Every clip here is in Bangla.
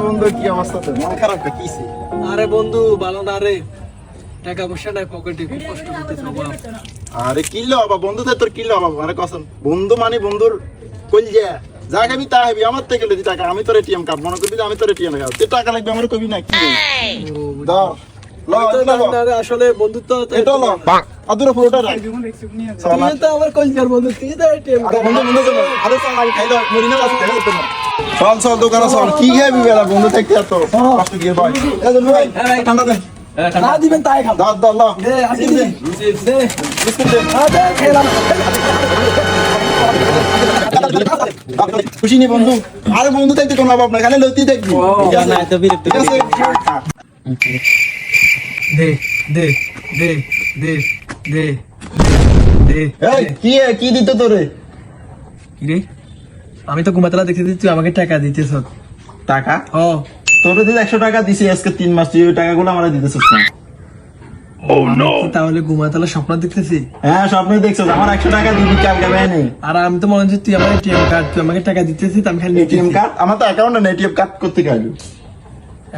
বন্ধু কি অবস্থা তোর? মন খারাপ কিছে? আরে বন্ধু ভালো না রে, টাকা পয়সা নাই পকেটে, খুব কষ্ট করতেছে বাবা। আরে কি লবা বন্ধু তোর কি লবা? আরে কসম বন্ধু মানে বন্ধুর কইলজা যা খাবি তা খাবি। আমার থেকে লদি টাকা, আমি তোর এটিএম কার্ড মনে করবি যে আমি তোর এটিএম কার্ড। তুই টাকা লাগবে আমার কবি না কি? দাও ল আরে আসলে বন্ধুত্ব তো এটা ল আদুরে পুরোটা রাখ। তুই তো আমার কলজার বন্ধু, তুই তো এটিএম আরে বন্ধু বন্ধু চল, আরে চল আগে খাই দাও, মরি না বাঁচতে হবে না। চল চল দোকানে চল, কি খাবি বেলা বন্ধু থাকতে এত কষ্ট গিয়ে ভাই। এই জন্য ভাই ঠান্ডা দে, না দিবেন তাই খাবো। দাও দাও দাও দে আসি দে দে বিস্কুট দে। আরে খেলাম। খুশি নি বন্ধু? আরে বন্ধু থাকতে কোনো অভাব নাই, খালি লতি থাকবি। ঠিক আছে না তো বিরক্ত ঠিক আছে দে দে দে দে দে দে এই কি দিত তোরে? কি রে, আমি তো ঘুমাতলা দেখতে তুই আমাকে টাকা দিতেছ। টাকা? ও তোরে দিলে 100 টাকা দিছি আজকে 3 মাস, তুই ওই টাকাগুলো আমারে দিতেছিস না। তাহলে ঘুমাতলা স্বপ্ন দেখতেছি। হ্যাঁ স্বপ্নে দেখছো, আমার 100 টাকা দিবি কালকে নেই। আর আমি তো মনে হচ্ছে তুই আমার এটিএম কার্ড, তুই আমাকে টাকা দিতেছিস, আমি খালি এটিএম কার্ড আমার তো অ্যাকাউন্টে নেই, এটিএম কার্ড করতে গেল।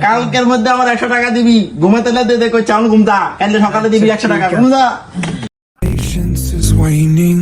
কালকের মধ্যে আমার 100 টাকা দিবি, ঘুমাতে না দে দেখো চাউন ঘুমতা, কালকে সকালে দিবি 100 টাকা ঘুমতা। Patience is waning.